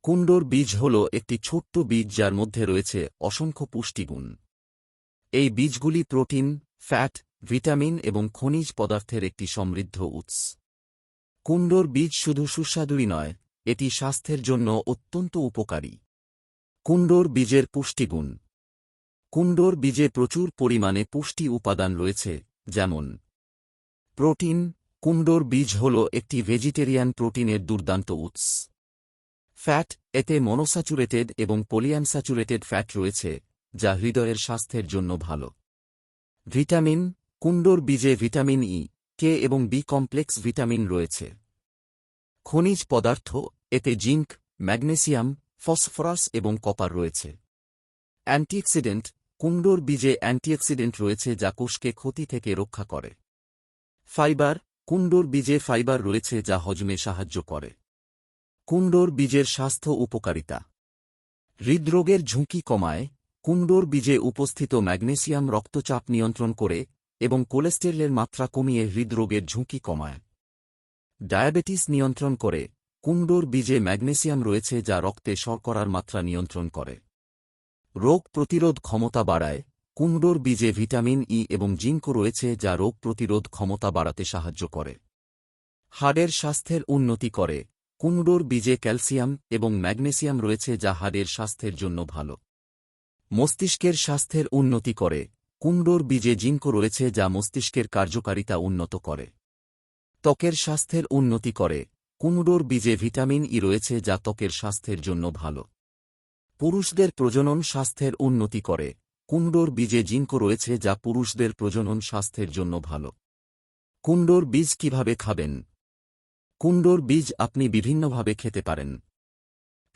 কুমড়োর বীজ হল একটি ছোট্ট বীজ যার মধ্যে রয়েছে অসংখ্য পুষ্টিগুণ। এই বীজগুলি প্রোটিন, ফ্যাট, ভিটামিন এবং খনিজ পদার্থের একটি সমৃদ্ধ উৎস। কুমড়োর বীজ শুধু সুস্বাদুই নয়, এটি স্বাস্থ্যের জন্য অত্যন্ত উপকারী। কুমড়োর বীজের পুষ্টিগুণ। কুমড়োর বীজে প্রচুর পরিমাণে পুষ্টি উপাদান রয়েছে, যেমন প্রোটিন। কুমড়োর বীজ হল একটি ভেজিটেরিয়ান প্রোটিনের দুর্দান্ত উৎস। ফ্যাট, এতে মনোস্যাচুরেটেড এবং পলিআনস্যাচুরেটেড ফ্যাট রয়েছে, যা হৃদয়ের স্বাস্থ্যের জন্য ভালো। ভিটামিন। কুমড়োর বীজে ভিটামিন ই, কে এবং বি কমপ্লেক্স ভিটামিন রয়েছে। খনিজ পদার্থ, এতে জিঙ্ক, ম্যাগনেসিয়াম, ফসফরাস এবং কপার রয়েছে। অ্যান্টিঅক্সিডেন্ট। কুমড়োর বীজে অ্যান্টিঅক্সিডেন্ট রয়েছে যা কোষকে ক্ষতি থেকে রক্ষা করে। ফাইবার। কুমড়োর বীজে ফাইবার রয়েছে যা হজমে সাহায্য করে। কুমড়োর বীজের স্বাস্থ্য উপকারিতা। হৃদরোগের ঝুঁকি কমায়। কুমড়োর বীজে উপস্থিত ম্যাগনেসিয়াম রক্তচাপ নিয়ন্ত্রণ করে এবং কোলেস্টেরলের মাত্রা কমিয়ে হৃদরোগের ঝুঁকি কমায়। ডায়াবেটিস নিয়ন্ত্রণ করে। কুমড়োর বীজে ম্যাগনেসিয়াম রয়েছে যা রক্তে শর্করার মাত্রা নিয়ন্ত্রণ করে। রোগ প্রতিরোধ ক্ষমতা বাড়ায়। কুমড়োর বীজে ভিটামিন ই এবং জিঙ্কও রয়েছে যা রোগ প্রতিরোধ ক্ষমতা বাড়াতে সাহায্য করে। হাড়ের স্বাস্থ্যের উন্নতি করে। কুমড়োর বীজে ক্যালসিয়াম এবং ম্যাগনেসিয়াম রয়েছে যা হাড়ের স্বাস্থ্যের জন্য ভালো। মস্তিষ্কের স্বাস্থ্যের উন্নতি করে। কুমড়োর বীজে জিঙ্কও রয়েছে যা মস্তিষ্কের কার্যকারিতা উন্নত করে। ত্বকের স্বাস্থ্যের উন্নতি করে। কুমড়োর বীজে ভিটামিন ই রয়েছে যা ত্বকের স্বাস্থ্যের জন্য ভালো। পুরুষদের প্রজনন স্বাস্থ্যের উন্নতি করে। কুমড়োর বীজে জিঙ্কও রয়েছে যা পুরুষদের প্রজনন স্বাস্থ্যের জন্য ভালো। কুমড়োর বীজ কিভাবে খাবেন? কুমড়োর বীজ আপনি বিভিন্নভাবে খেতে পারেন।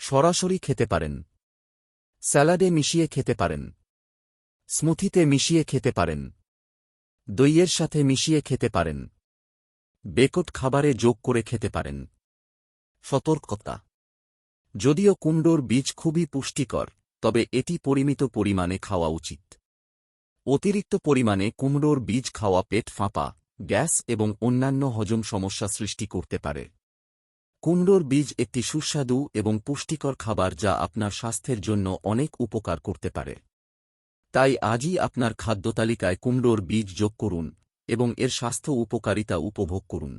সরাসরি খেতে পারেন, স্যালাডে মিশিয়ে খেতে পারেন, স্মুথিতে মিশিয়ে খেতে পারেন, দইয়ের সাথে মিশিয়ে খেতে পারেন, বেকড খাবারে যোগ করে খেতে পারেন। সতর্কতা। যদিও কুমড়োর বীজ খুবই পুষ্টিকর, তবে এটি পরিমিত পরিমাণে খাওয়া উচিত। অতিরিক্ত পরিমাণে কুমড়োর বীজ খাওয়া পেট ফাঁপা, গ্যাস এবং অন্যান্য হজম সমস্যা সৃষ্টি করতে পারে। কুমড়োর বীজ একটি সুস্বাদু এবং পুষ্টিকর খাবার যা আপনার স্বাস্থ্যের জন্য অনেক উপকার করতে পারে। তাই আজই আপনার খাদ্যতালিকায় কুমড়োর বীজ যোগ করুন এবং এর স্বাস্থ্য উপকারিতা উপভোগ করুন।